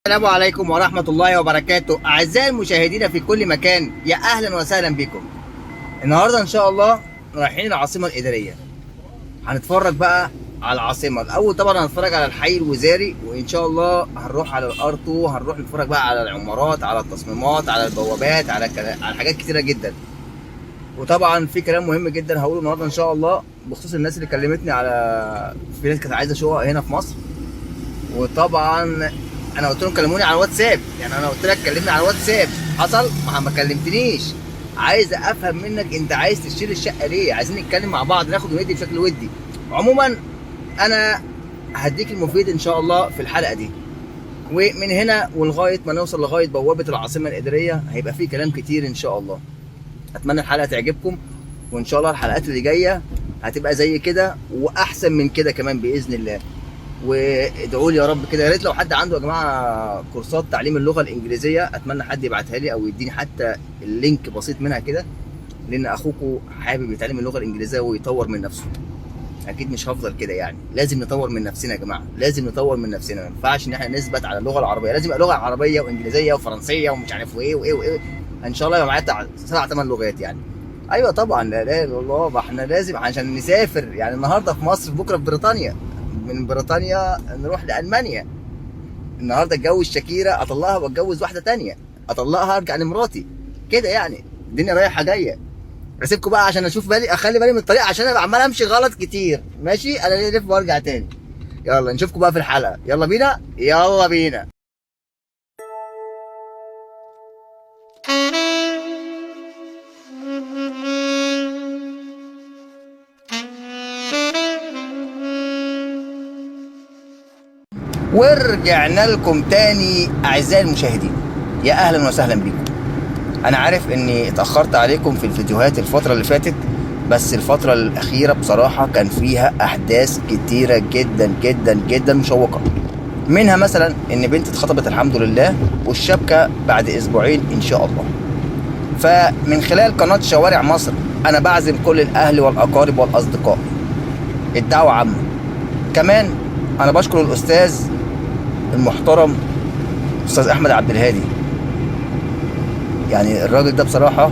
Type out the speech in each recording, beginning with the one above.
السلام عليكم ورحمة الله وبركاته. أعزائي المشاهدين في كل مكان، يا أهلا وسهلا بكم. النهاردة إن شاء الله رايحين العاصمة الإدارية. هنتفرج بقى على العاصمة. الأول طبعا هنتفرج على الحي الوزاري، وإن شاء الله هنروح على الأرتو، هنروح نتفرج بقى على العمارات، على التصميمات، على البوابات، على حاجات كتيرة جدا. وطبعا في كلام مهم جدا هقوله النهاردة إن شاء الله بخصوص الناس اللي كلمتني في ناس كانت عايزة شقق هنا في مصر. وطبعا انا قلت لهم كلموني على الواتساب، يعني انا قلت لك كلمني على الواتساب، حصل ما كلمتنيش. عايز افهم منك انت عايز تشتري الشقه ليه، عايزين نتكلم مع بعض، ناخد وندي بشكل ودي. عموما انا هديك المفيد ان شاء الله في الحلقه دي، ومن هنا ولغايه ما نوصل لغايه بوابه العاصمه الاداريه هيبقى فيه كلام كتير ان شاء الله. اتمنى الحلقه تعجبكم، وان شاء الله الحلقات اللي جايه هتبقى زي كده واحسن من كده كمان باذن الله. وادعوا لي يا رب كده. يا ريت لو حد عنده يا جماعه كورسات تعليم اللغه الانجليزيه، اتمنى حد يبعتها لي او يديني حتى اللينك بسيط منها كده، لان اخوكم حابب يتعلم اللغه الانجليزيه ويطور من نفسه. اكيد مش هفضل كده، يعني لازم نطور من نفسنا يا جماعه، لازم نطور من نفسنا. ما ينفعش ان احنا نثبت على اللغه العربيه، لازم يبقى لغه عربيه وانجليزيه وفرنسيه ومش عارف وايه وايه وايه. ان شاء الله يبقى معايا 7 8 لغات يعني. ايوه طبعا، لا اله الا الله. ما احنا لازم عشان نسافر، يعني النهارده في مصر بكره في بريطانيا، من بريطانيا نروح لألمانيا. النهارده اتجوز شاكيرا، اطلقها واتجوز واحده تانية، اطلقها ارجع لمراتي كده. يعني الدنيا رايحه جايه. اسيبكم بقى عشان اشوف بالي، اخلي بالي من الطريق، عشان انا عمال امشي غلط كتير. ماشي، انا الف وارجع تاني. يلا نشوفكم بقى في الحلقه. يلا بينا يلا بينا. ورجعنا لكم تاني اعزائي المشاهدين، يا اهلا وسهلا بكم. انا عارف اني اتاخرت عليكم في الفيديوهات الفتره اللي فاتت، بس الفتره الاخيره بصراحه كان فيها احداث كتيره جدا جدا جدا مشوقه. منها مثلا ان بنتي اتخطبت الحمد لله، والشبكه بعد اسبوعين ان شاء الله. فمن خلال قناه شوارع مصر انا بعزم كل الاهل والاقارب والاصدقاء، الدعوه عامه. كمان انا بشكر الاستاذ المحترم استاذ احمد عبد الهادي. يعني الراجل ده بصراحه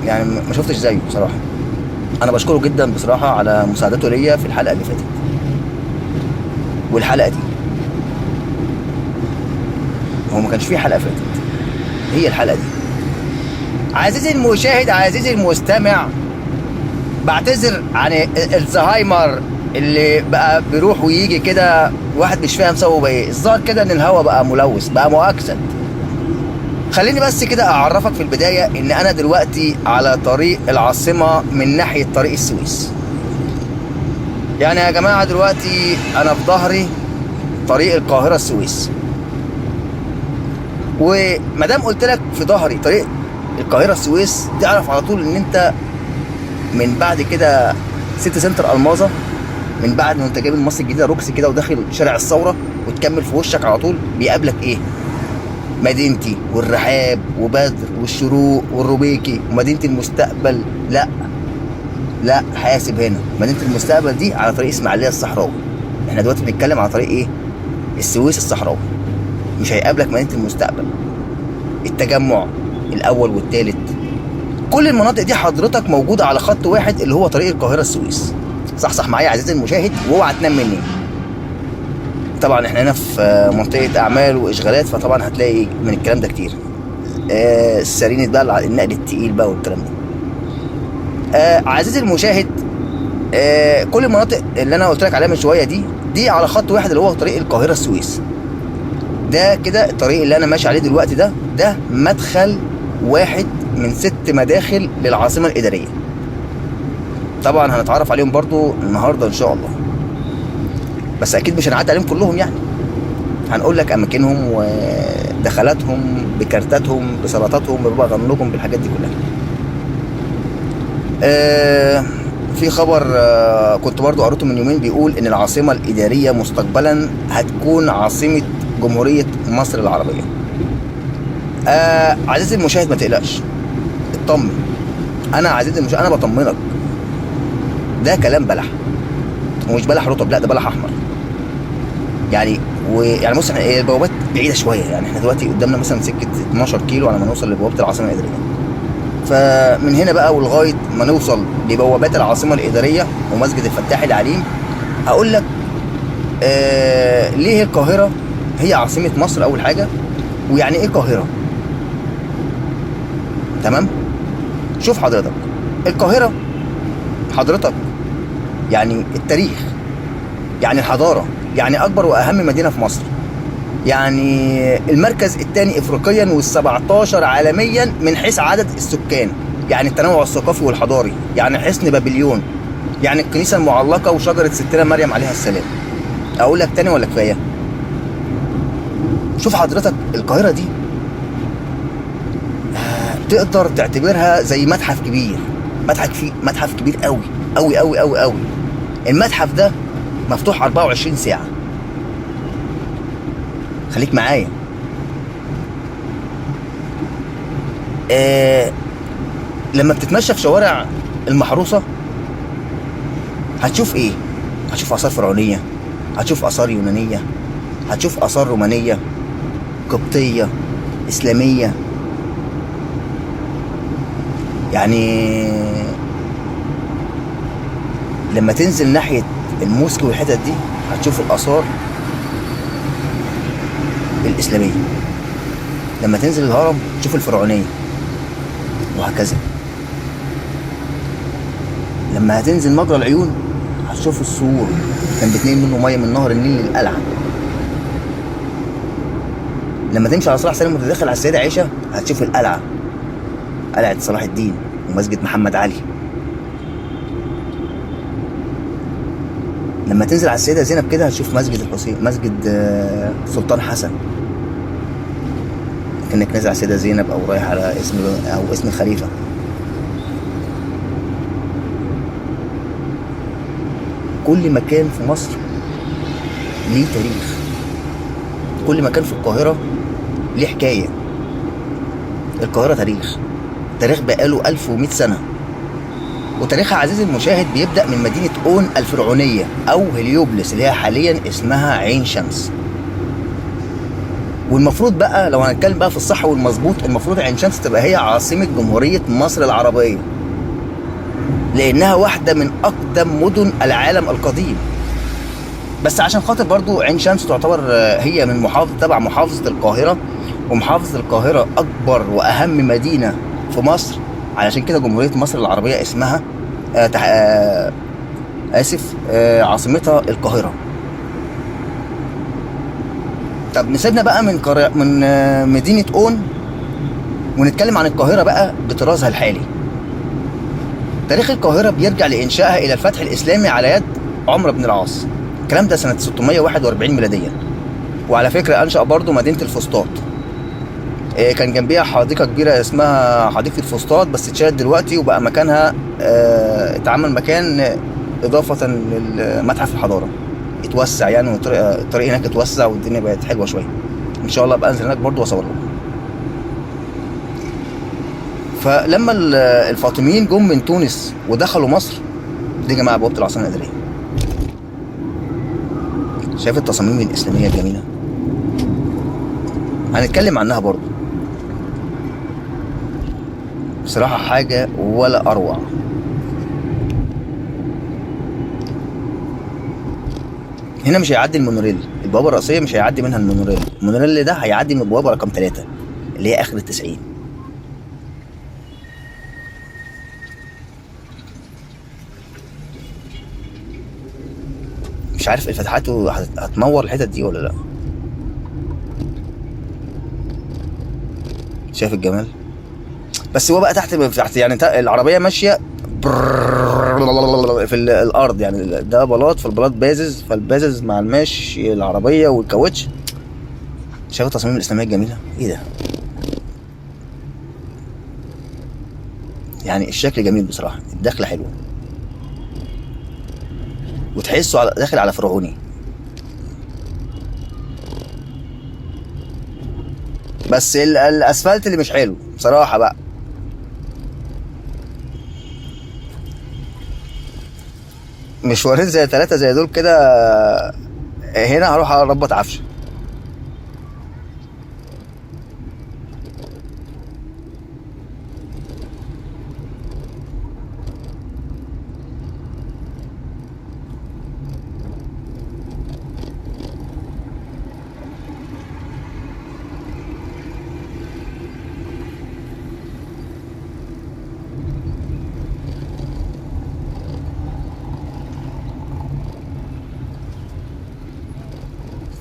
يعني ما شفتش زيه بصراحه. انا بشكره جدا بصراحه على مساعدته ليا في الحلقه اللي فاتت والحلقه دي. هو ما كانش فيه حلقه فاتت، هي الحلقه دي. عزيزي المشاهد، عزيزي المستمع، بعتذر عن الزهايمر اللي بقى بيروح ويجي كده، واحد مش فاهم سببه ايه. الظاهر كده ان الهوا بقى ملوث، بقى مؤكسد. خليني بس كده اعرفك في البداية ان انا دلوقتي على طريق العاصمة من ناحية طريق السويس. يعني يا جماعة دلوقتي انا في ظهري طريق القاهرة السويس، ومادام قلت لك في ظهري طريق القاهرة السويس، تعرف على طول ان انت من بعد كده سيتي سنتر الماظة، من بعد ما انت جايب مصر الجديدة روكسي كده وداخل شارع الثورة، وتكمل في وشك على طول بيقابلك ايه؟ مدينتي والرحاب وبدر والشروق والروبيكي ومدينة المستقبل. لا حاسب، هنا مدينة المستقبل دي على طريق اسماعيلية الصحراوي. احنا دلوقتي بنتكلم على طريق ايه؟ السويس الصحراوي. مش هيقابلك مدينة المستقبل، التجمع الاول والثالث، كل المناطق دي حضرتك موجودة على خط واحد اللي هو طريق القاهرة السويس. صح معايا عزيزي المشاهد، واوعى تنام مني. طبعا احنا هنا في منطقة اعمال واشغالات، فطبعا هتلاقي من الكلام ده كتير. السرينة بقى، النقل التقيل بقى والكلام ده. عزيزي المشاهد، كل المناطق اللي انا قلت لك عليها من شويه دي على خط واحد اللي هو طريق القاهره السويس. ده كده الطريق اللي انا ماشي عليه دلوقتي، ده مدخل واحد من 6 مداخل للعاصمه الاداريه. طبعا هنتعرف عليهم برضو النهارده ان شاء الله، بس اكيد مش هنعدي عليهم كلهم. يعني هنقول لك اماكنهم ودخلاتهم بكارتاتهم بسلطاتهم ببغنلهم بالحاجات دي كلها. في خبر كنت برضو قريته من يومين، بيقول ان العاصمة الإدارية مستقبلا هتكون عاصمة جمهورية مصر العربية. عزيزي المشاهد ما تقلقش، اطمن. انا عزيزي المشاهد انا بطمنك، ده كلام بلح، ومش بلح رطب، لا ده بلح احمر. يعني ويعني بص، احنا البوابات بعيده شويه، يعني احنا دلوقتي قدامنا مثلا سكه 12 كيلو على ما نوصل لبوابه العاصمه الاداريه. فمن هنا بقى ولغايه ما نوصل لبوابات العاصمه الاداريه ومسجد الفتاح العليم، هقول لك ليه القاهره هي عاصمه مصر اول حاجه، ويعني ايه القاهره. تمام. شوف حضرتك، القاهره حضرتك يعني التاريخ، يعني الحضاره، يعني اكبر واهم مدينه في مصر، يعني المركز الثاني افريقيا وال17 عالميا من حيث عدد السكان، يعني التنوع الثقافي والحضاري، يعني حصن بابليون، يعني الكنيسه المعلقه وشجره ستنا مريم عليها السلام. اقول لك تاني ولا كفايه؟ شوف حضرتك، القاهره دي تقدر تعتبرها زي متحف كبير، متحف كبير قوي قوي قوي قوي قوي. المتحف ده مفتوح 24 ساعه. خليك معايا. لما بتتمشى في شوارع المحروسه هتشوف ايه؟ هتشوف اثار فرعونيه، هتشوف اثار يونانيه، هتشوف اثار رومانيه، قبطيه، اسلاميه. يعني لما تنزل ناحيه الموسكي والحتت دي هتشوف الاثار الاسلاميه. لما تنزل الهرم تشوف الفرعونيه، وهكذا. لما هتنزل مجرى العيون هتشوف السور كان بيتنقل منه ميه من نهر النيل للقلعه. لما تمشي على صلاح سالم وتدخل على السيده عائشه هتشوف القلعه، قلعه صلاح الدين ومسجد محمد علي. لما تنزل على السيده زينب كده هتشوف مسجد الحسين، مسجد سلطان حسن، كأنك نازل على السيده زينب او رايح على اسم الخليفه. كل مكان في مصر ليه تاريخ، كل مكان في القاهرة ليه حكاية. القاهرة تاريخ بقاله 1100 سنة، وتاريخها عزيزي المشاهد بيبدأ من مدينة أون الفرعونية أو هليوبلس اللي هي حاليا اسمها عين شمس. والمفروض بقى لو هنتكلم بقى في الصح والمظبوط، المفروض عين شمس تبقى هي عاصمة جمهورية مصر العربية، لأنها واحدة من أقدم مدن العالم القديم. بس عشان خاطر برضو عين شمس تعتبر هي من تبع محافظة القاهرة، ومحافظة القاهرة أكبر وأهم مدينة في مصر، علشان كده جمهورية مصر العربية اسمها عاصمتها القاهرة. طب نسيبنا بقى من مدينة أون ونتكلم عن القاهرة بقى بطرازها الحالي. تاريخ القاهرة بيرجع لإنشائها إلى الفتح الإسلامي على يد عمرو بن العاص، الكلام ده سنة 641 ميلاديا. وعلى فكرة أنشأ برضو مدينة الفسطاط، كان جنبيها حديقة كبيرة اسمها حديقة الفسطاط، بس اتشالت دلوقتي وبقى مكانها اتعمل مكان إضافة للمتحف الحضارة، اتوسع يعني، والطريق هناك اتوسع والدنيا بقت حلوة شوية. إن شاء الله بقى أنزل هناك برضو وأصور لكم. فلما الفاطميين جم من تونس ودخلوا مصر، دي جماعة بوابة العاصمة الإدارية. شايف التصاميم الإسلامية الجميلة؟ هنتكلم عنها برضو. بصراحة حاجة ولا أروع. هنا مش هيعدي المونوريل، البوابة الرئيسية مش هيعدي منها المونوريل ده هيعدي من البوابة رقم 3 اللي هي آخر ال90. مش عارف الفتحات هتنور الحتت دي ولا لا. شايف الجمال؟ بس هو بقى تحت يعني العربيه ماشيه في الارض، يعني ده بلاط، فالبلاط بازز، فالبازز مع الماشي العربيه والكاوتش. شايف التصاميم الاسلاميه الجميله؟ ايه ده؟ يعني الشكل جميل بصراحه، الدخله حلوه، وتحسه داخل على فرعوني. بس الاسفلت اللي مش حلو بصراحه بقى. مشوارين زي 3 زي دول كده هنا هروح اربط عفشه.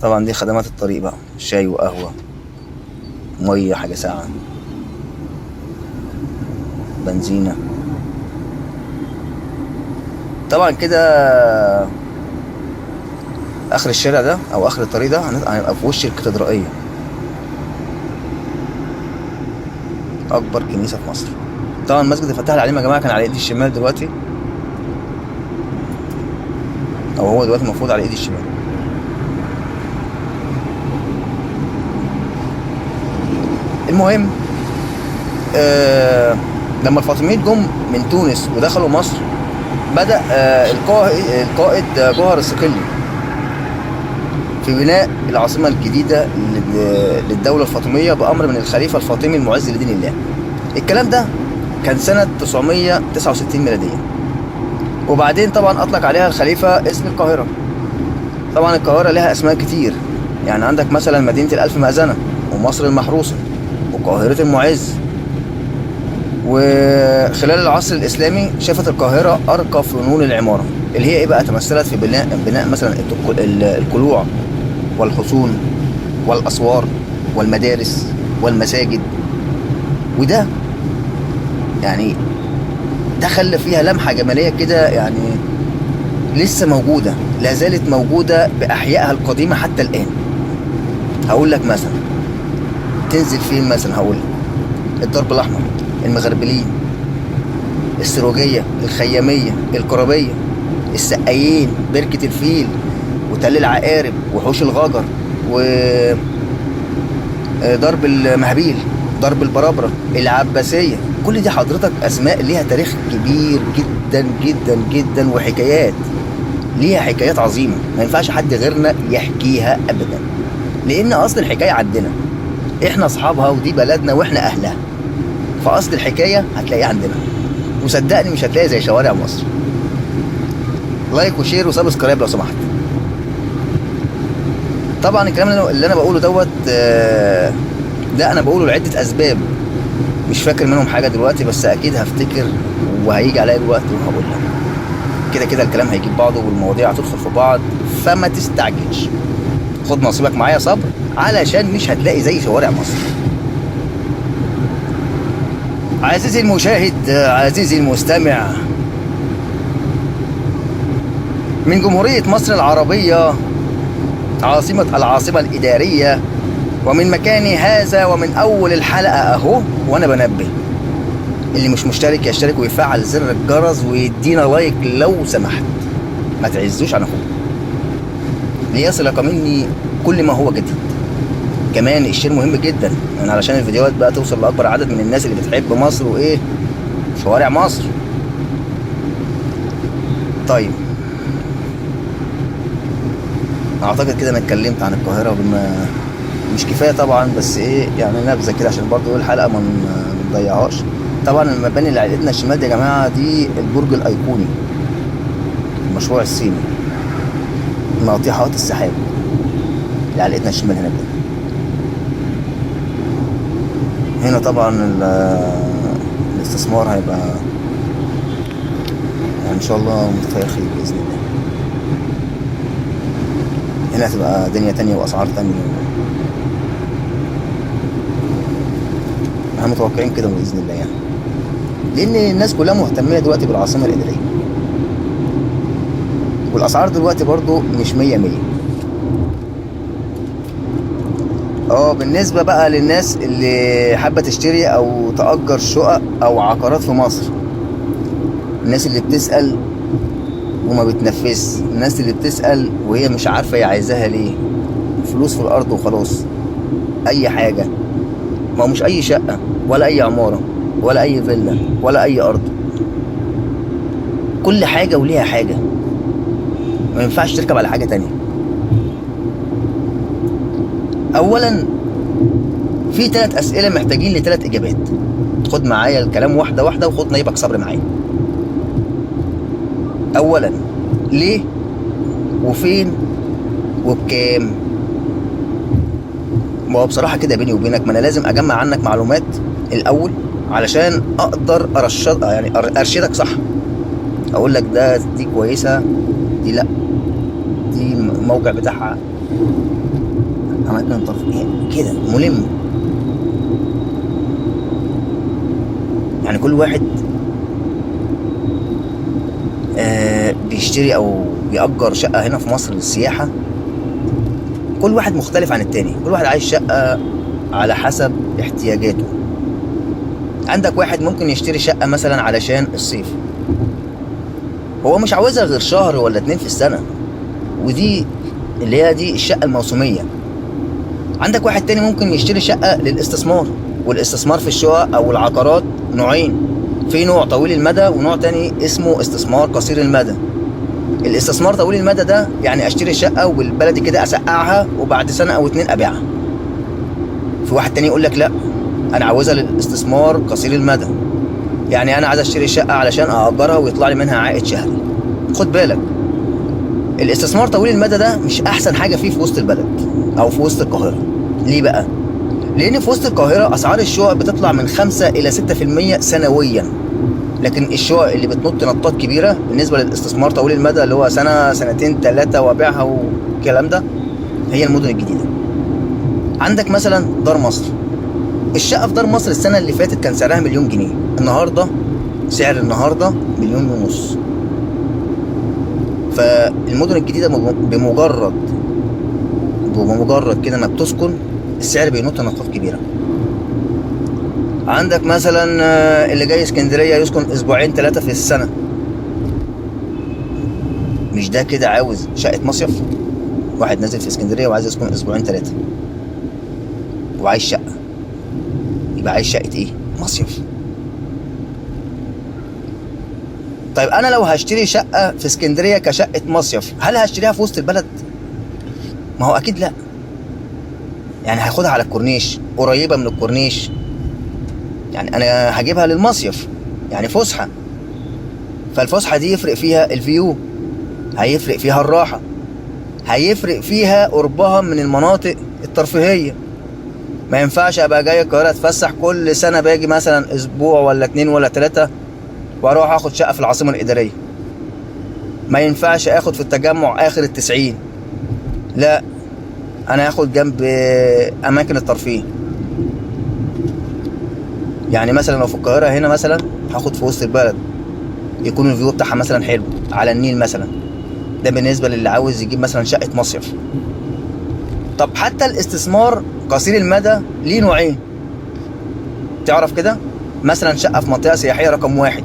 طبعا دي خدمات الطريق بقى، شاي وقهوة، مية، حاجة ساقعة، بنزينة. طبعا كده اخر الشارع ده او اخر الطريق ده هنبقى في وش الكاتدرائية، اكبر كنيسة في مصر. طبعا مسجد الفتاح العليم يا جماعة كان على ايدي الشمال دلوقتي، او هو دلوقتي المفروض على ايدي الشمال. المهم لما الفاطميين جم من تونس ودخلوا مصر، بدأ القائد جوهر الصقلي في بناء العاصمة الجديدة للدولة الفاطمية بأمر من الخليفة الفاطمي المعز لدين الله. الكلام ده كان سنة 969 ميلادية. وبعدين طبعا أطلق عليها الخليفة اسم القاهرة. طبعا القاهرة لها أسماء كتير، يعني عندك مثلا مدينة الألف مأذنة، ومصر المحروسة، وقاهرة المعز. وخلال العصر الإسلامي شافت القاهرة أرقى فنون العمارة، اللي هي إيه بقى؟ تمثلت في بناء مثلا القلوع والحصون والأسوار والمدارس والمساجد. وده يعني ده خلى فيها لمحة جمالية كده، يعني لسه موجودة، لا زالت موجودة بأحيائها القديمة حتى الآن. هقول لك مثلا تنزل فين مثلا، هقول الدرب الأحمر، المغربلين، السروجية، الخيامية، القرابية، السقايين، بركة الفيل، وتل العقارب، وحوش الغجر، ودرب المهابيل، درب البرابرة، العباسية. كل دي حضرتك أسماء ليها تاريخ كبير جدا جدا جدا، وحكايات ليها حكايات عظيمة ما ينفعش حد غيرنا يحكيها أبدا، لأن أصل الحكاية عندنا، إحنا أصحابها، ودي بلدنا وإحنا أهلها. فأصل الحكاية هتلاقيها عندنا، وصدقني مش هتلاقي زي شوارع مصر. لايك وشير وسبسكرايب لو سمحت. طبعا الكلام اللي انا بقوله دوت ده انا بقوله لعدة اسباب، مش فاكر منهم حاجة دلوقتي، بس اكيد هفتكر وهيجي عليا الوقت وهقول لك. كده كده الكلام هيجيب بعضه والمواضيع هتدخل في بعض، فما تستعجلش، خد نصيبك معايا صبر، علشان مش هتلاقي زي شوارع مصر. عزيزي المشاهد، عزيزي المستمع، من جمهورية مصر العربية، العاصمة الإدارية، ومن مكاني هذا، ومن أول الحلقة أهو وأنا بنبه اللي مش مشترك يشترك ويفعل زر الجرس ويدينا لايك لو سمحت، ما تعزوش عن أخوه ليصلك مني كل ما هو جديد. كمان الشير مهم جدا، يعني علشان الفيديوهات بقى توصل لأكبر عدد من الناس اللي بتحب مصر وإيه شوارع مصر. طيب اعتقد كده انا اتكلمت عن القاهره بما مش كفايه طبعا، بس ايه يعني نبذه كده عشان برضو الحلقه ما نضيعهاش. طبعا المباني اللي على ايدنا الشمال دي يا جماعه دي البرج الايقوني، المشروع الصيني، ناطحات السحاب اللي على ايدنا الشمال هنا كده. هنا طبعا الاستثمار هيبقى يعني ان شاء الله متفائل خير باذن الله. هنا هتبقى دنيا تانية واسعار تانية، احنا متوقعين كده باذن الله، يعني لان الناس كلها مهتميه دلوقتي بالعاصمه الاداريه، والاسعار دلوقتي برضو مش 100 100. بالنسبه بقى للناس اللي حابه تشتري او تأجر شقق او عقارات في مصر، الناس اللي بتسأل وما بتنفذش، الناس اللي بتسأل وهي مش عارفة هي عايزاها ليه، فلوس في الأرض وخلاص، أي حاجة، ما هو مش أي شقة ولا أي عمارة ولا أي فيلا ولا أي أرض، كل حاجة وليها حاجة، ما ينفعش تركب على حاجة تانية. اولا في 3 اسئله محتاجين ل3 اجابات. خد معايا الكلام واحده واحده، وخد نايبك صبر معايا. اولا ليه، وفين، وبكام؟ ما هو بصراحه كده بيني وبينك، ما انا لازم اجمع عنك معلومات الاول علشان اقدر ارشدك صح. اقول لك دي كويسه، دي لا، دي الموقع بتاعها اماكن ترفيه كده ملم. يعني كل واحد بيشتري او بيأجر شقه هنا في مصر للسياحه، كل واحد مختلف عن التاني. كل واحد عايز شقه على حسب احتياجاته. عندك واحد ممكن يشتري شقه مثلا علشان الصيف، هو مش عاوزها غير شهر ولا 2 في السنه، ودي اللي هي دي الشقه الموسميه. عندك واحد تاني ممكن يشتري شقه للاستثمار، والاستثمار في الشقق او العقارات نوعين، في نوع طويل المدى ونوع تاني اسمه استثمار قصير المدى. الاستثمار طويل المدى ده يعني اشتري شقه وبالبلدي كده اسقعها وبعد سنه او 2 ابيعها. في واحد تاني يقول لك لا، انا عاوزها للاستثمار قصير المدى، يعني انا عايز اشتري شقه علشان ااجرها ويطلع لي منها عائد شهري. خد بالك، الاستثمار طويل المدى ده مش احسن حاجه فيه في وسط البلد او في وسط القاهره. ليه بقى؟ لان في وسط القاهره اسعار الشقق بتطلع من 5 الى 6% سنويا، لكن الشقق اللي بتنط نطات كبيره بالنسبه للاستثمار طويل المدى اللي هو سنه 2 3 وابيعها والكلام ده، هي المدن الجديده. عندك مثلا دار مصر، الشقه في دار مصر السنه اللي فاتت كان سعرها 1,000,000 جنيه، النهارده سعر النهارده 1,5 مليون. فالمدن الجديده بمجرد كده ما بتسكن السعر بينط نطات كبيره. عندك مثلا اللي جاي اسكندريه يسكن 2 3 في السنه، مش ده كده عاوز شقه مصيف؟ واحد نازل في اسكندريه وعايز يسكن 2 3 وعايز شقه، يبقى عايز شقه ايه؟ مصيف. طيب انا لو هشتري شقه في اسكندريه كشقه مصيف، هل هشتريها في وسط البلد؟ ما هو اكيد لا. يعني هاخدها على الكورنيش، قريبه من الكورنيش، يعني انا هجيبها للمصيف، يعني فسحه. فالفسحه دي يفرق فيها الفيو، هيفرق فيها الراحه، هيفرق فيها قربها من المناطق الترفيهيه. ما ينفعش ابقى جاي القاهره اتفسح كل سنه، باجي مثلا اسبوع ولا 2 ولا 3 واروح اخد شقه في العاصمه الاداريه. ما ينفعش اخد في التجمع اخر ال90، لا، انا هاخد جنب اماكن الترفيه. يعني مثلا لو في القاهره هنا مثلا هاخد في وسط البلد، يكون الفيو بتاعها مثلا حلو على النيل مثلا، ده بالنسبه للي عاوز يجيب مثلا شقه مصيف. طب حتى الاستثمار قصير المدى ليه نوعين، تعرف كده؟ مثلا شقه في منطقه سياحيه رقم 1،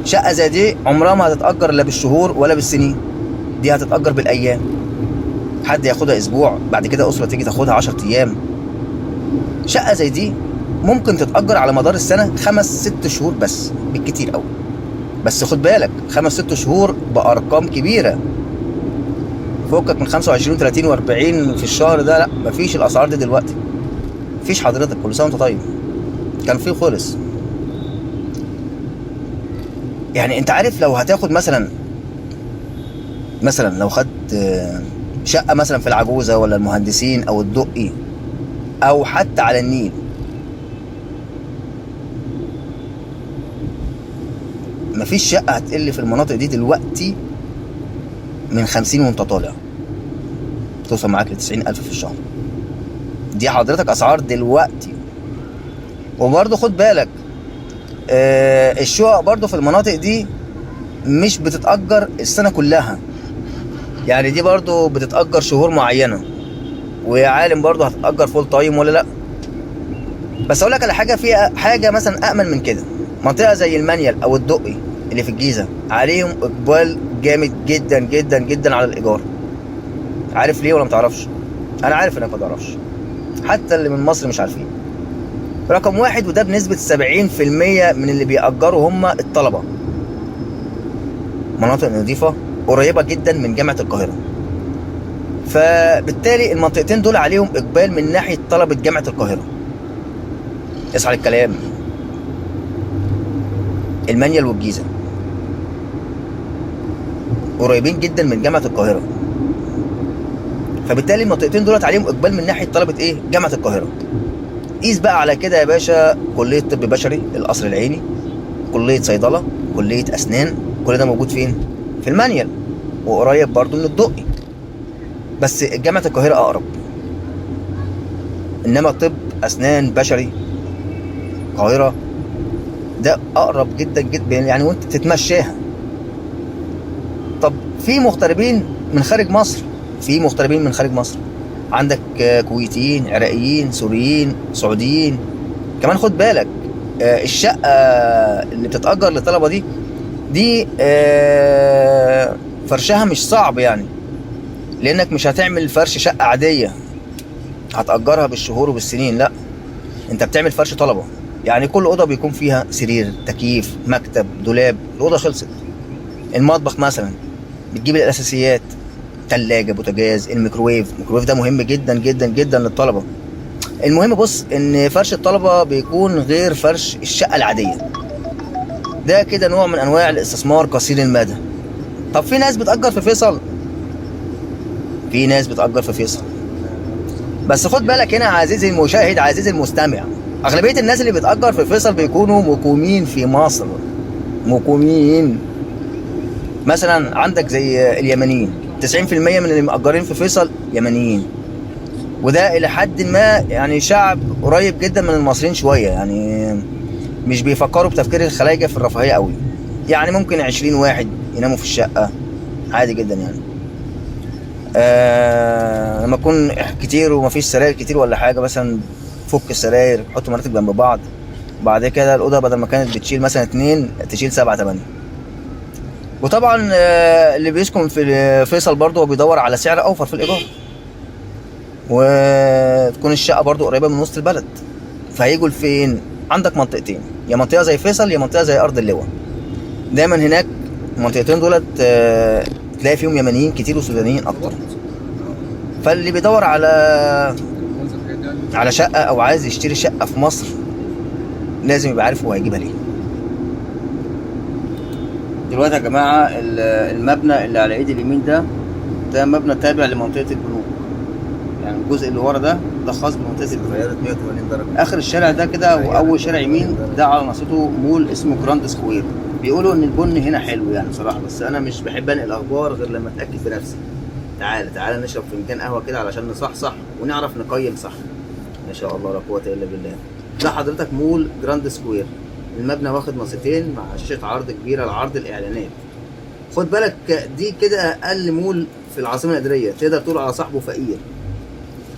شقه زي دي عمرها ما هتتأجر لا بالشهور ولا بالسنين، دي هتتأجر بالايام. حد ياخدها اسبوع، بعد كده اسره تيجي تاخدها 10 ايام. شقه زي دي ممكن تتأجر على مدار السنه 5 6 شهور بس بالكتير قوي. بس خد بالك 5 6 شهور بارقام كبيره، فوقك من 25 30 و40 في الشهر ده، لا مفيش الاسعار دي دلوقتي. مفيش حضرتك، كل سنه وانت طيب، كان في خلص. يعني انت عارف لو هتاخد مثلا لو خدت شقه مثلا في العجوزه ولا المهندسين او الدقي او حتى على النيل، مفيش شقه هتقل في المناطق دي دلوقتي من 50 وانت طالع، توصل معاك ل90,000 في الشهر. دي حضرتك اسعار دلوقتي. وبرضه خد بالك الشقق برضه في المناطق دي مش بتتأجر السنة كلها، يعني دي برضه بتتأجر شهور معينة، ويا عالم برضه هتتأجر فول تايم ولا لا. بس اقول لك على حاجة، فيها حاجة مثلا أأمن من كده، منطقة زي المنيل أو الدقي اللي في الجيزة عليهم إقبال جامد جدا جدا جدا على الإيجار. عارف ليه ولا متعرفش؟ أنا عارف إنك متعرفش، حتى اللي من مصر مش عارفين. رقم 1، وده بنسبة 70% من اللي بيأجروا هم الطلبة. مناطق نظيفة قريبة جدا من جامعة القاهرة، فبالتالي المنطقتين دول عليهم اقبال من ناحيه طلبه جامعه القاهره. اسعى الكلام، المنيل والجيزه قريبين جدا من جامعه القاهره، فبالتالي المنطقتين دولت عليهم اقبال من ناحيه طلبه ايه؟ جامعه القاهره. قيس بقى على كده يا باشا كليه طب بشري القصر العيني، كليه صيدله، كليه اسنان، كل ده موجود فين؟ في المنيل، وقريب برضو من الدقي، بس جامعه القاهره اقرب. انما طب اسنان بشري القاهره ده اقرب جدا جدا، يعني وانت تتمشاها. طب في مغتربين من خارج مصر، في مغتربين من خارج مصر، عندك كويتيين، عراقيين، سوريين، سعوديين كمان. خد بالك الشقة اللي بتتأجر للطلبة دي فرشها مش صعب يعني، لأنك مش هتعمل فرش شقة عادية هتأجرها بالشهور وبالسنين، لا، أنت بتعمل فرش طلبة. يعني كل أوضة بيكون فيها سرير، تكييف، مكتب، دولاب، الأوضة خلصت. المطبخ مثلا بتجيب الأساسيات، تلاجة، بوتاجاز، الميكروويف ده مهم جدا جدا جدا للطلبة. المهم بص ان فرش الطلبة بيكون غير فرش الشقة العادية، ده كده نوع من انواع الاستثمار قصير المدى. طب في ناس بتأجر في فيصل، في ناس بتأجر في فيصل، بس خد بالك هنا عزيزي المشاهد، عزيزي المستمع، اغلبية الناس اللي بتأجر في فيصل بيكونوا مقيمين في مصر، مقيمين. مثلا عندك زي اليمنيين، 90% من اللي مأجرين في فيصل يمنيين، وده الى حد ما يعني شعب قريب جدا من المصريين شويه، يعني مش بيفكروا بتفكير الخلايجه في الرفاهيه قوي. يعني ممكن 20 واحد يناموا في الشقه عادي جدا يعني. لما تكون كتير ومفيش سراير كتير ولا حاجه، مثلا فك السراير، حط مراتب جنب بعض، بعد كده الاوضه بدل ما كانت بتشيل مثلا 2 تشيل 7 8. وطبعا اللي بيسكن في فيصل برضه هو بيدور على سعر اوفر في الايجار، وتكون الشقه برضو قريبه من وسط البلد. فهيجوا لفين؟ عندك منطقتين، يا منطقه زي فيصل يا منطقه زي ارض اللواء. دايما هناك المنطقتين دولت تلاقي فيهم يمنيين كتير وسودانيين اكتر. فاللي بيدور على شقه او عايز يشتري شقه في مصر لازم يبقى عارف هو هيجيبها ليه. دلوقتي يا جماعه المبنى اللي على ايدي اليمين ده مبنى تابع لمنطقه البنوك، يعني الجزء اللي ورا ده خاص بمنطقه البنوك. 180 درجه. اخر الشارع ده كده واول شارع يمين ده على نصيته مول اسمه جراند سكوير. بيقولوا ان البن هنا حلو يعني بصراحه، بس انا مش بحب انقل اخبار غير لما اتاكد بنفسي. تعالى نشرب فنجان قهوه كده علشان نصحصح ونعرف نقيم صح. ما شاء الله لا قوه الا بالله. ده حضرتك مول جراند سكوير، المبنى واخد نصيتين مع شاشه عرض كبيره لعرض الاعلانات. خد بالك دي كده اقل مول في العاصمه الاداريه، تقدر تقول على صاحبه فقير.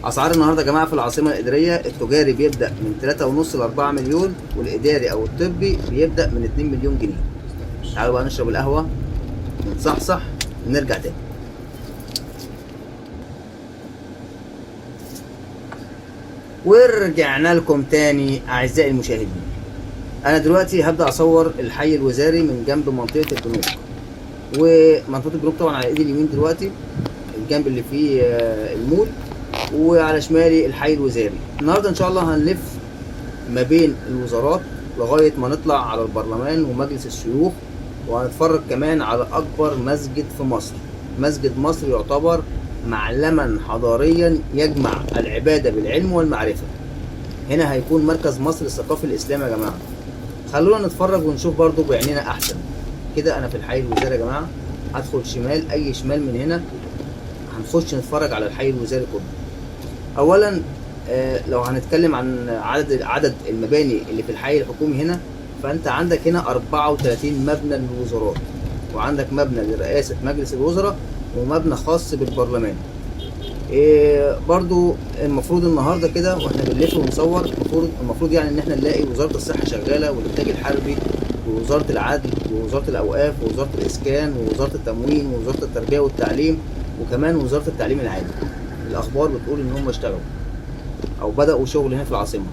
اسعار النهارده يا جماعه في العاصمه الاداريه، التجاري بيبدا من 3.5 ل 4 مليون، والاداري او الطبي بيبدا من 2 مليون جنيه. تعالوا بقى نشرب القهوه ونصحصح ونرجع تاني. ورجعنا لكم تاني اعزائي المشاهدين. انا دلوقتي هبدا اصور الحي الوزاري من جنب منطقه البنوك، ومنطقه البنوك طبعا على ايدي اليمين دلوقتي الجنب اللي فيه المول، وعلى شمالي الحي الوزاري. النهارده ان شاء الله هنلف ما بين الوزارات لغايه ما نطلع على البرلمان ومجلس الشيوخ، وهنتفرج كمان على اكبر مسجد في مصر. مسجد مصر يعتبر معلما حضاريا يجمع العباده بالعلم والمعرفه. هنا هيكون مركز مصر الثقافي الاسلامي يا جماعه. خلونا نتفرج ونشوف برضو بعينينا احسن. كده انا في الحي الوزاري يا جماعه، هدخل شمال، اي شمال من هنا هنخش نتفرج على الحي الوزاري كله. اولا لو هنتكلم عن عدد المباني اللي في الحي الحكومي هنا، فانت عندك هنا 34 مبنى للوزارات، وعندك مبنى لرئاسة مجلس الوزراء، ومبنى خاص بالبرلمان. برضو المفروض النهارده كده واحنا بنلف ونصور، المفروض يعني ان احنا نلاقي وزارة الصحة شغالة، والانتاج الحربي، ووزارة العدل، ووزارة الاوقاف، ووزارة الاسكان، ووزارة التموين، ووزارة التربية والتعليم، وكمان وزارة التعليم العالي. الاخبار بتقول ان هم اشتغلوا او بدأوا شغل هنا في العاصمة.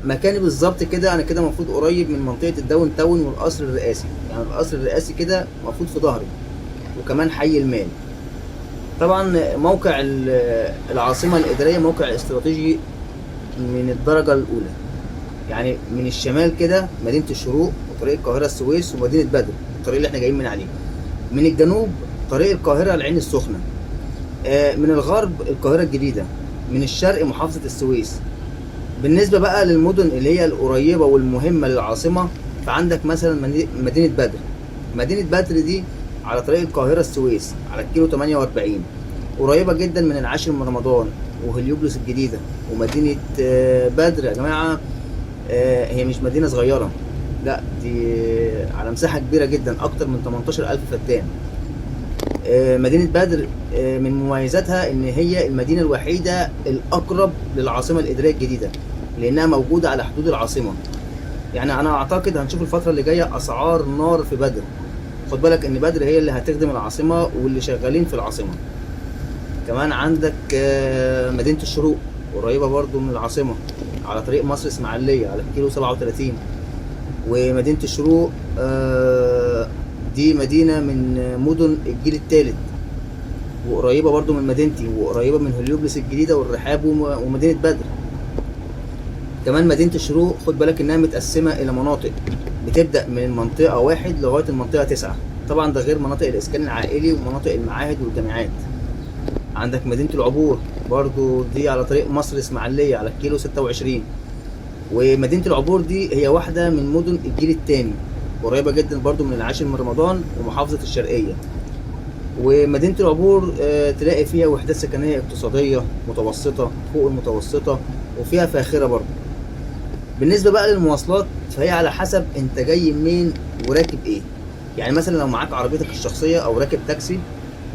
مكاني بالظبط كده، انا كده المفروض قريب من منطقة الداون تاون والقصر الرئاسي. يعني القصر الرئاسي كده المفروض في ظهري، وكمان حي المال. طبعا موقع العاصمة الإدارية موقع استراتيجي من الدرجة الأولى. يعني من الشمال كده مدينة الشروق وطريق القاهرة السويس ومدينة بدر، الطريق اللي احنا جايين من عليه. من الجنوب طريق القاهرة العين السخنة. من الغرب القاهرة الجديدة. من الشرق محافظة السويس. بالنسبة بقى للمدن اللي هي القريبة والمهمة للعاصمة، فعندك مثلا مدينة بدر. مدينة بدر دي على طريق القاهرة السويس على الكيلو 48، قريبة جدا من العاشر من رمضان وهليوبلس الجديدة ومدينة بدر يا جماعة. هي مش مدينة صغيرة، لا دي على مساحة كبيرة جدا، أكتر من 18,000 فدان. مدينة بدر من مميزاتها إن هي المدينة الوحيدة الأقرب للعاصمة الإدارية الجديدة، لأنها موجودة على حدود العاصمة. يعني أنا أعتقد هنشوف الفترة اللي جاية أسعار نار في بدر. خد بالك إن بدر هي اللي هتخدم العاصمة واللي شغالين في العاصمة. كمان عندك مدينة الشروق قريبة برضو من العاصمة على طريق مصر إسماعيلية على الكيلو 37. ومدينة الشروق دي مدينة من مدن الجيل الثالث، وقريبة برضو من مدينتي، وقريبة من هليوبلس الجديدة والرحاب ومدينة بدر. كمان مدينة الشروق خد بالك إنها متقسمة إلى مناطق، بتبدأ من منطقة 1 لغاية المنطقة 9. طبعا ده غير مناطق الإسكان العائلي ومناطق المعاهد والجامعات. عندك مدينة العبور برضو دي على طريق مصر إسماعيلية على الكيلو 26. ومدينة العبور دي هي واحدة من مدن الجيل الثاني، قريبة جدا برضو من العاشر من رمضان ومحافظة الشرقية. ومدينة العبور تلاقي فيها وحدات سكنية اقتصادية متوسطة فوق المتوسطة وفيها فاخرة برضو. بالنسبة بقى للمواصلات فهي على حسب انت جاي منين وراكب ايه. يعني مثلا لو معاك عربيتك الشخصية او راكب تاكسي،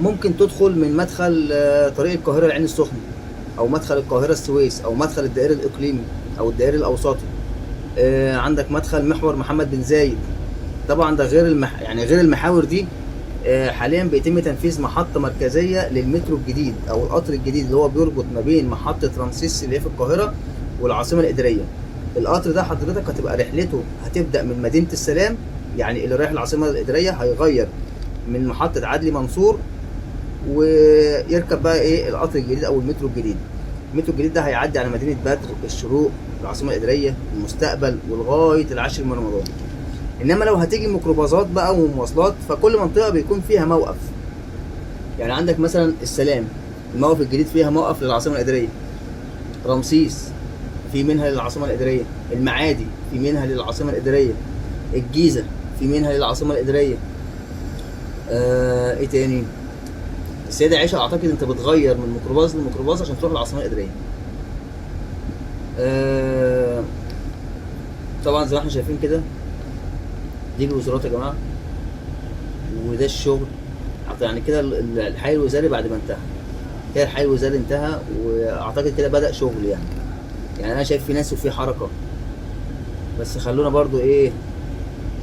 ممكن تدخل من مدخل طريق القاهرة العين السخنة، او مدخل القاهرة السويس، او مدخل الدائري الاقليمي او الدائري الاوسطي. عندك مدخل محور محمد بن زايد. طبعا ده غير يعني غير المحاور دي حاليا بيتم تنفيذ محطة مركزية للمترو الجديد او القطر الجديد اللي هو بيربط ما بين محطة رمسيس اللي هي في القاهرة والعاصمة الإدارية. القطر ده حضرتك هتبقى رحلته هتبدأ من مدينة السلام، يعني اللي رايح العاصمة الإدارية هيغير من محطة عدلي منصور ويركب بقى ايه القطر الجديد او المترو الجديد. المترو الجديد ده هيعدي على مدينة بدر، الشروق، العاصمة الإدارية، المستقبل، ولغاية العاشر من رمضان. انما لو هتيجي ميكروباصات بقى ومواصلات فكل منطقة بيكون فيها موقف. يعني عندك مثلا السلام الموقف الجديد فيها موقف للعاصمة الإدارية، رمسيس في منها للعاصمة الإدارية، المعادي في منها للعاصمة الإدارية، الجيزة في منها للعاصمة الإدارية. ايه تاني؟ السيدة عائشة اعتقد انت بتغير من ميكروباص لميكروباص عشان تروح العاصمة الإدارية. طبعا زي ما احنا شايفين كده دي الوزارات يا جماعة، وده الشغل. يعني كده الحي الوزاري بعد ما انتهى كده الحي الوزاري انتهى، واعتقد كده بدأ شغل. يعني انا شايف في ناس وفي حركة، بس خلونا برضو ايه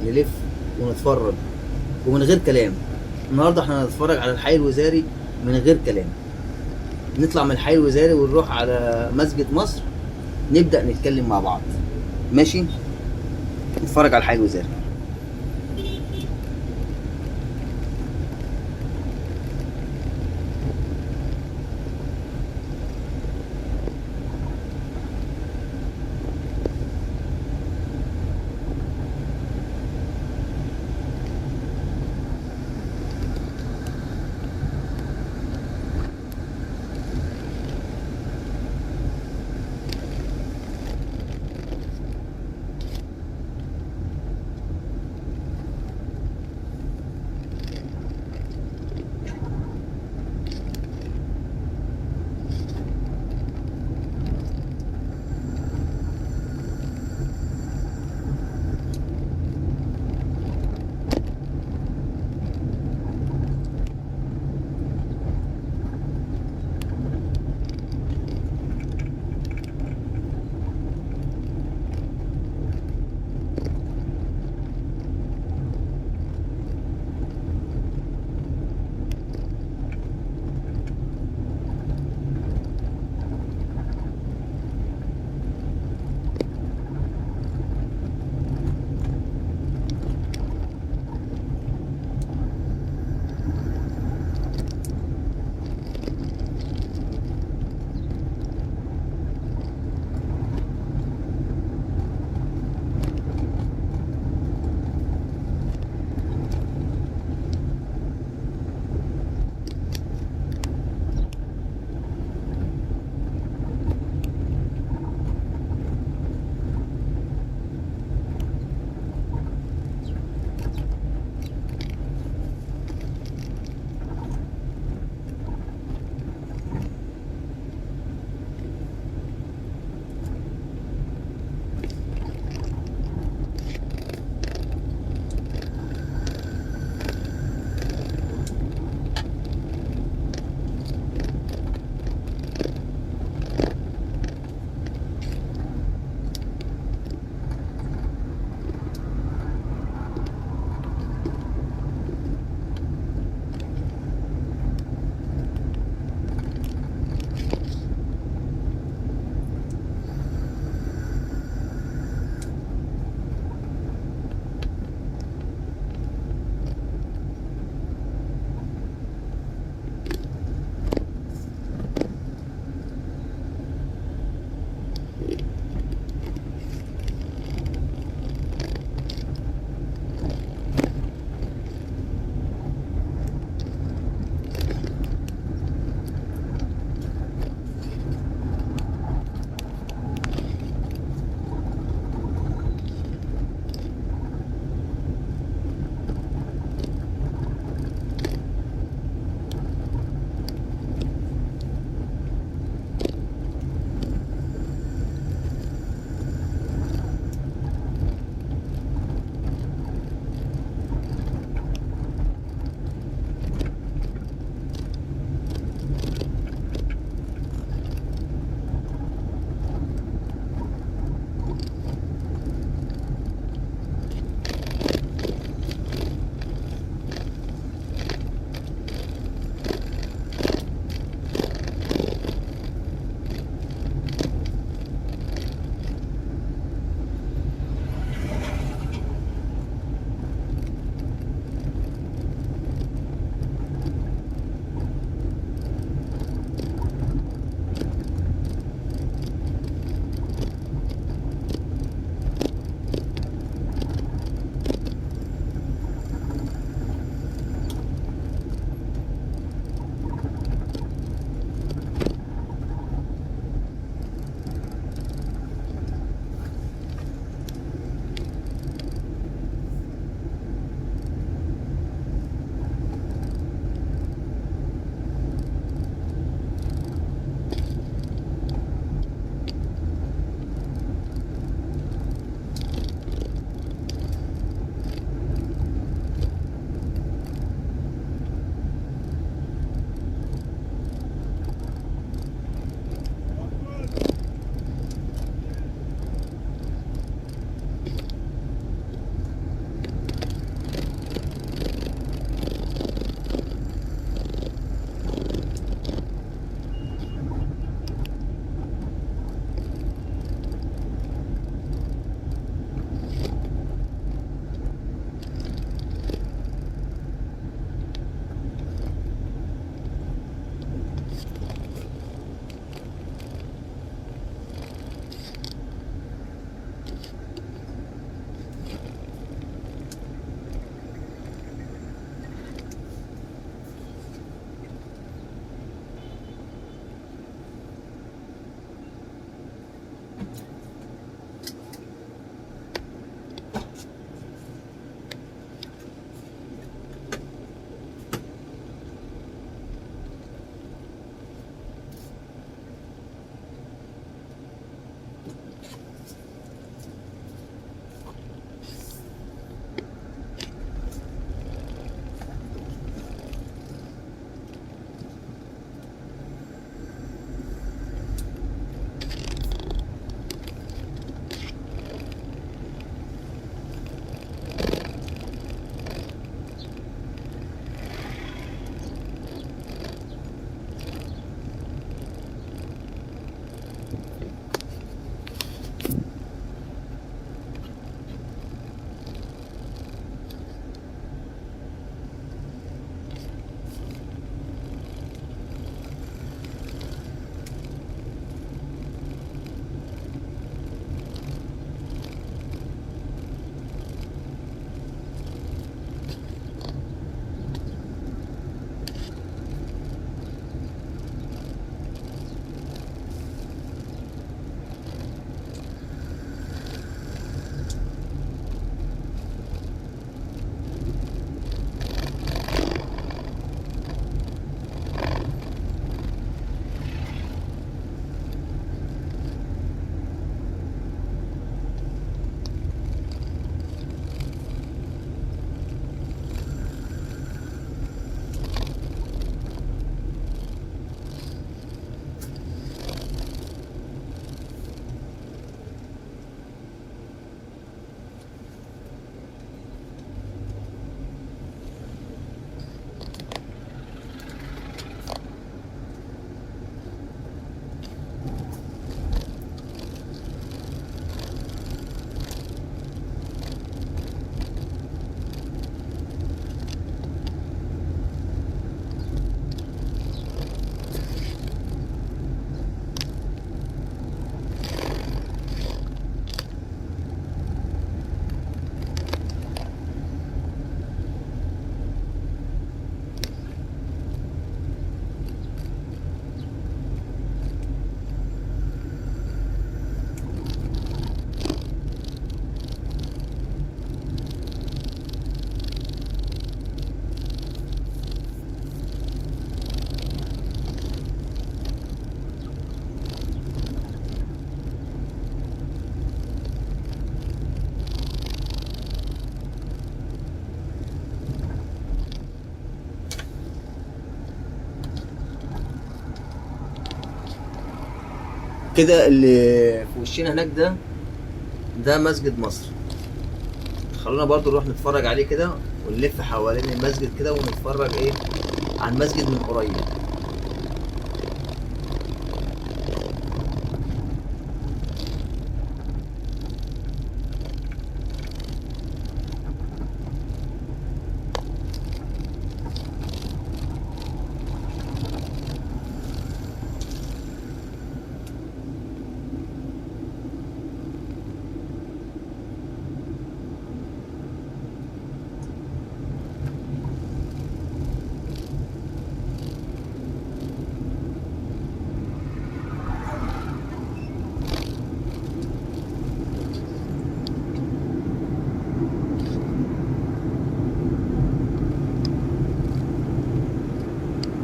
نلف ونتفرج ومن غير كلام. النهارده احنا هنتفرج على الحي الوزاري من غير كلام. نطلع من الحي الوزاري ونروح على مسجد مصر نبدأ نتكلم مع بعض. ماشي؟ نتفرج على الحي الوزاري. كده اللي في وشنا هناك ده مسجد مصر. خلونا برضو نروح نتفرج عليه كده ونلف حوالين المسجد كده ونتفرج ايه على المسجد من قريب.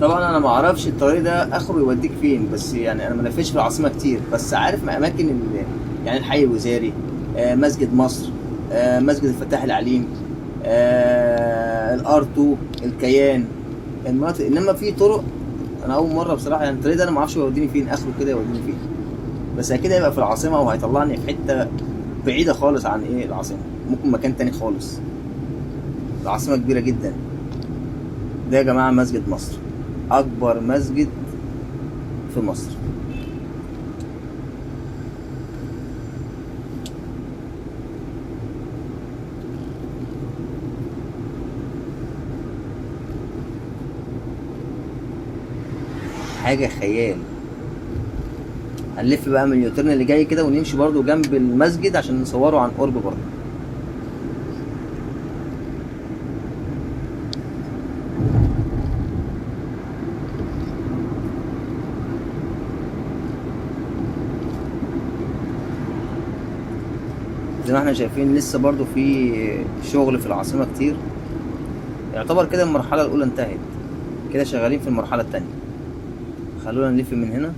طبعا انا ما اعرفش الطريق ده اخره يوديك فين، بس يعني انا ما لفيتش في العاصمه كتير، بس عارف اماكن يعني الحي الوزاري، مسجد مصر، مسجد الفتاح العليم، الارتو، الكيان، المناطق. انما في طرق انا اول مره بصراحه، يعني الطريق ده انا ما اعرفش يوديني فين، اخره كده يوديني فين، بس اكيد هيبقى في العاصمه وهيطلعني في حته بعيده خالص عن ايه العاصمه، ممكن مكان تاني خالص. العاصمه كبيره جدا. ده يا جماعه مسجد مصر، اكبر مسجد في مصر. حاجه خيال. هنلف بقى من اليوتيرن اللي جاي كده ونمشي برضو جنب المسجد عشان نصوره عن قرب برضو. زي ما احنا شايفين لسه برضو في شغل في العاصمة كتير. يعتبر كده المرحلة الأولى انتهت، كده شغالين في المرحلة التانية. خلونا نلف من هنا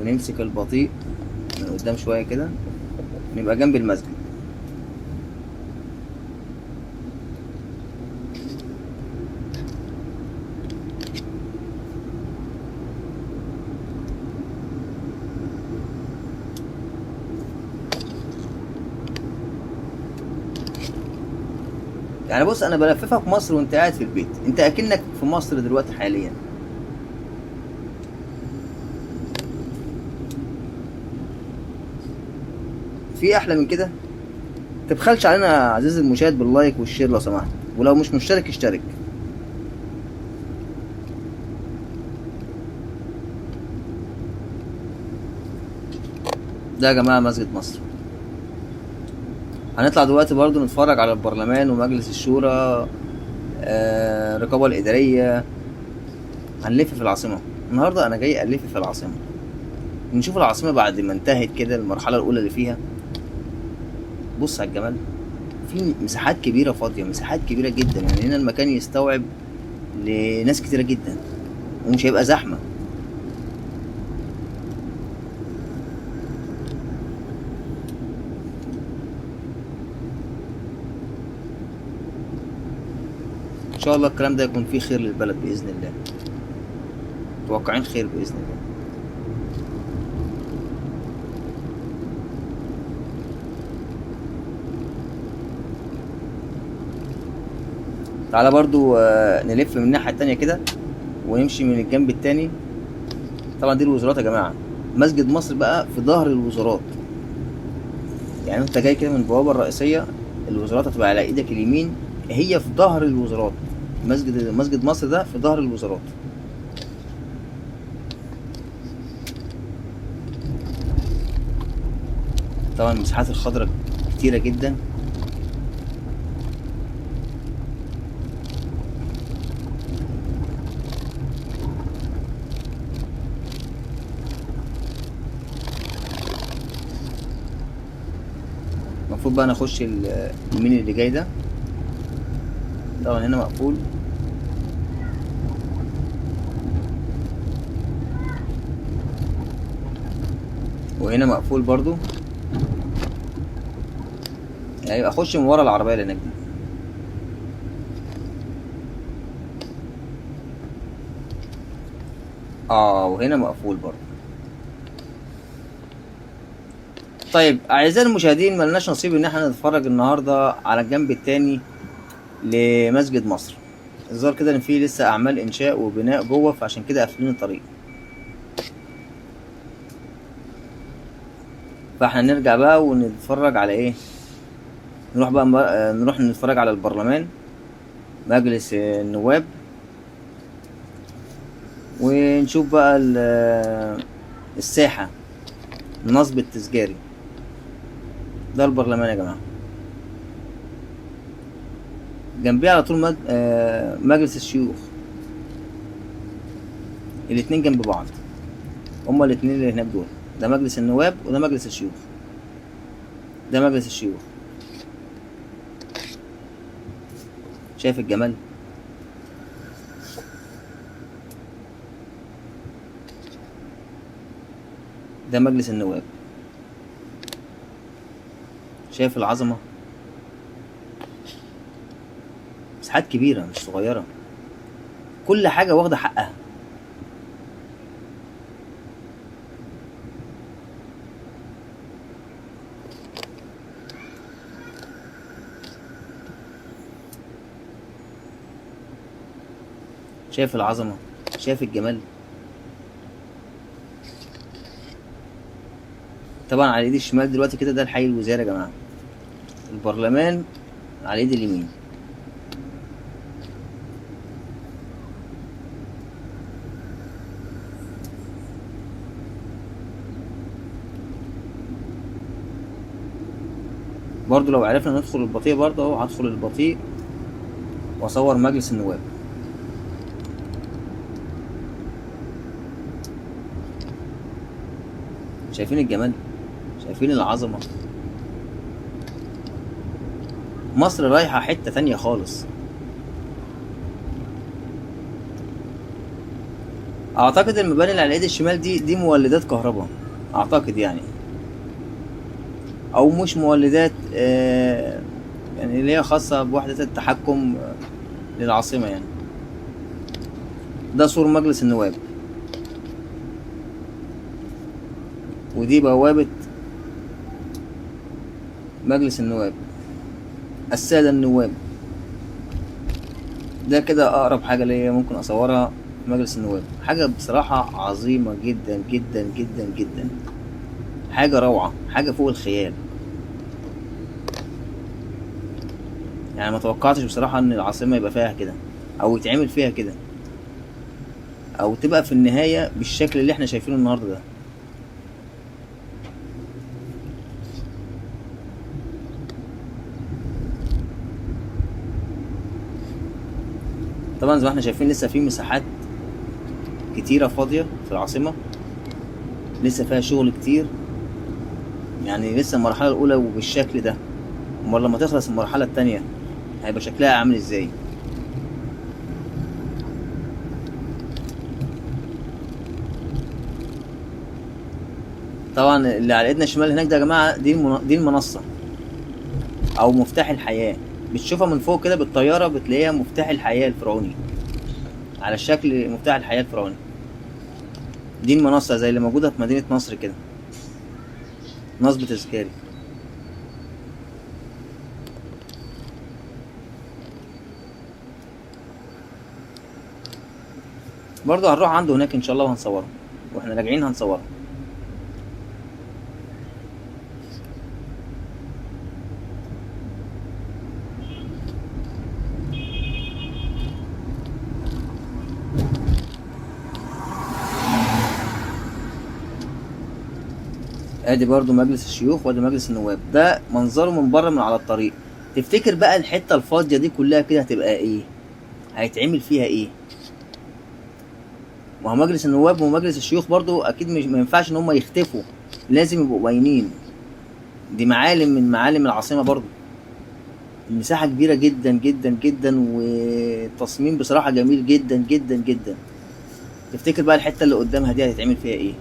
ونمسك البطيء من قدام شوية كده، نبقى جنب المسجد. يعني بص انا بلففك مصر وانت قاعد في البيت، انت اكنك في مصر دلوقتي حاليا. في احلى من كده؟ متبخلش علينا يا عزيزي المشاهد باللايك والشير لو سمحت، ولو مش مشترك اشترك. ده يا جماعة مسجد مصر. هنطلع دلوقتي برضو نتفرج على البرلمان ومجلس الشورى، الرقابة الإدارية. هنلف في العاصمة النهاردة، أنا جاي ألف في العاصمة، نشوف العاصمة بعد ما انتهت كده المرحلة الأولى اللي فيها. بص على الجمال، في مساحات كبيرة فاضية، مساحات كبيرة جدا، يعني هنا المكان يستوعب لناس كتيرة جدا ومش هيبقى زحمة. إن شاء الله الكلام ده يكون فيه خير للبلد بإذن الله، متوقعين خير بإذن الله. تعالى برضو نلف من الناحية التانية كده ونمشي من الجنب التاني. طبعا دي الوزارات يا جماعة، مسجد مصر بقى في ظهر الوزارات، يعني انت جاي كده من البوابة الرئيسية، الوزارات هتبقى على ايدك اليمين، هي في ظهر الوزارات. مسجد مصر ده في ظهر الوزارات. طبعا المساحات الخضراء كتيرة جدا. المفروض بقى نخش اليمين اللي جاي ده، طبعا هنا مقفول. وهنا مقفول برضو، يعني اخش من ورا العربيه اللي هناك دي. وهنا مقفول برضه. طيب اعزائي المشاهدين، ملناش نصيب ان احنا نتفرج النهارده على الجنب التاني لمسجد مصر. الظاهر كده ان في لسه اعمال انشاء وبناء جوه، فعشان كده قافلين الطريق. فاحنا نرجع بقى ونتفرج على ايه، نروح بقى نروح نتفرج على البرلمان، مجلس النواب، ونشوف بقى الساحة، النصب التذكاري. ده البرلمان يا جماعة، جنبيه على طول مجلس الشيوخ. الاتنين جنب بعض، هما الاتنين اللي هناك دول. ده مجلس النواب وده مجلس الشيوخ. ده مجلس الشيوخ. شايف الجمال؟ ده مجلس النواب. شايف العظمة؟ مساحات كبيرة مش صغيرة، كل حاجة واخدة حقها. شايف العظمة؟ شايف الجمال؟ طبعا على ايدي الشمال دلوقتي كده ده الحي الوزاري يا جماعة. البرلمان على ايدي اليمين. برضو لو عرفنا ندخل البطيء برضو اهو، هدخل البطيء واصور مجلس النواب. شايفين الجمال؟ شايفين العظمة؟ مصر رايحة حتة تانية خالص. اعتقد المباني اللي على ايد الشمال دي مولدات كهرباء، اعتقد يعني، او مش مولدات، يعني اللي هي خاصة بوحدة التحكم للعاصمة يعني. ده سور مجلس النواب، ودي بوابة مجلس النواب، السادة النواب. ده كده اقرب حاجة ليا ممكن اصورها في مجلس النواب. حاجة بصراحة عظيمة جدا جدا جدا جدا، حاجة روعة، حاجة فوق الخيال. يعني ما توقعتش بصراحة ان العاصمة يبقى فيها كده، او يتعمل فيها كده، او تبقى في النهاية بالشكل اللي احنا شايفينه النهاردة ده. طبعا زي ما احنا شايفين لسه في مساحات كتيرة فاضية في العاصمة، لسه فيها شغل كتير. يعني لسه المرحلة الأولى وبالشكل ده، امال لما تخلص المرحلة التانية هيبقى شكلها عامل ازاي؟ طبعا اللي على ايدنا الشمال هناك ده يا جماعة دي المنصة او مفتاح الحياة. بتشوفها من فوق كده بالطيارة، بتلاقيها مفتاح الحياة الفرعوني، على الشكل مفتاح الحياة الفرعوني. دي المنصة زي اللي موجودة في مدينة نصر كده، نصب تذكاري. برضه هنروح عنده هناك ان شاء الله وهنصوره، واحنا راجعين هنصوره. ادي برضو مجلس الشيوخ وادي مجلس النواب. ده منظره من بره من على الطريق. تفتكر بقى الحته الفاضيه دي كلها كده هتبقى ايه؟ هيتعمل فيها ايه؟ ما هو مجلس النواب ومجلس الشيوخ برضو اكيد مش ما ينفعش ان هم يختفوا، لازم يبقوا باينين. دي معالم من معالم العاصمه برضو. المساحه كبيره جدا جدا جدا، والتصميم بصراحه جميل جدا جدا جدا. تفتكر بقى الحته اللي قدامها دي هيتعمل فيها ايه؟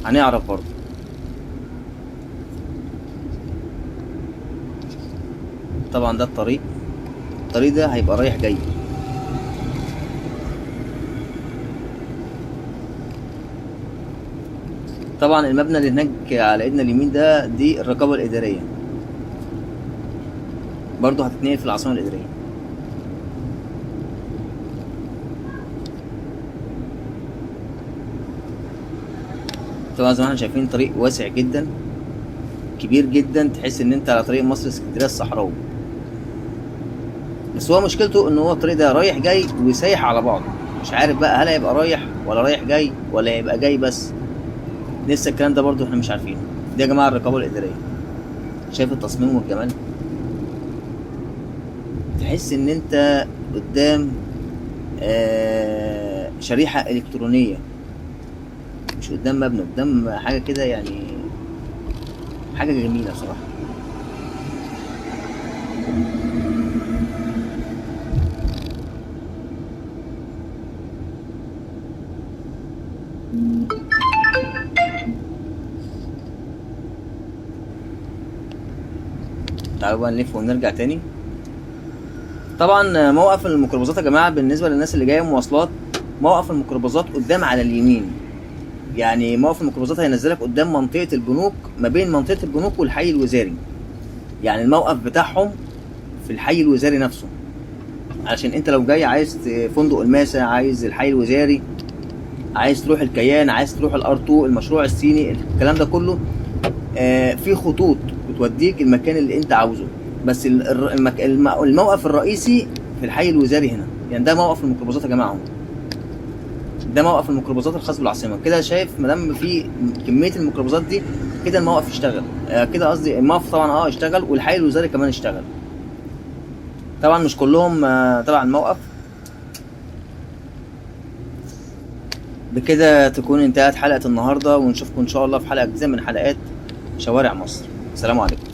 هنعرف برضو. طبعا ده الطريق ده هيبقى رايح جاي. طبعا المبنى اللي هناك على ايدنا اليمين ده دي الرقابة الإدارية، برضه هتتنقل في العاصمة الإدارية. طبعا زي ما احنا شايفين طريق واسع جدا كبير جدا، تحس ان انت على طريق مصر اسكندرية الصحراوي. بس هو مشكلته ان هو الطريق ده رايح جاي وسايح على بعضه، مش عارف بقى هل هيبقى رايح ولا رايح جاي ولا هيبقى جاي بس، لسه الكلام ده برضه احنا مش عارفينه. دي يا جماعة الرقابة الإدارية، شايف التصميم والجمال، تحس ان انت قدام شريحة إلكترونية، مش قدام مبنى، قدام حاجة كده يعني، حاجة جميلة بصراحة. تعالوا بقى نلف ونرجع تاني. طبعا موقف الميكروباصات يا جماعة بالنسبة للناس اللي جاية مواصلات، موقف الميكروباصات قدام على اليمين، يعني موقف الميكروباصات هينزلك قدام منطقة البنوك، ما بين منطقة البنوك والحي الوزاري، يعني الموقف بتاعهم في الحي الوزاري نفسه، علشان انت لو جاي عايز فندق الماسة، عايز الحي الوزاري، عايز تروح الكيان، عايز تروح الارتو، المشروع الصيني، الكلام ده كله في خطوط بتوديك المكان اللي انت عاوزه. بس الموقف الرئيسي في الحي الوزاري هنا، يعني ده موقف الميكروباصات يا جماعه، ده موقف الميكروباصات الخاص بالعاصمه. كده شايف مادام في كميه الميكروباصات دي كده الموقف اشتغل، كده قصدي الموقف طبعا اشتغل، والحي الوزاري كمان اشتغل. طبعا مش كلهم تبع الموقف. بكده تكون انتهت حلقه النهارده، ونشوفكم ان شاء الله في حلقه جديده من حلقات شوارع مصر. السلام عليكم.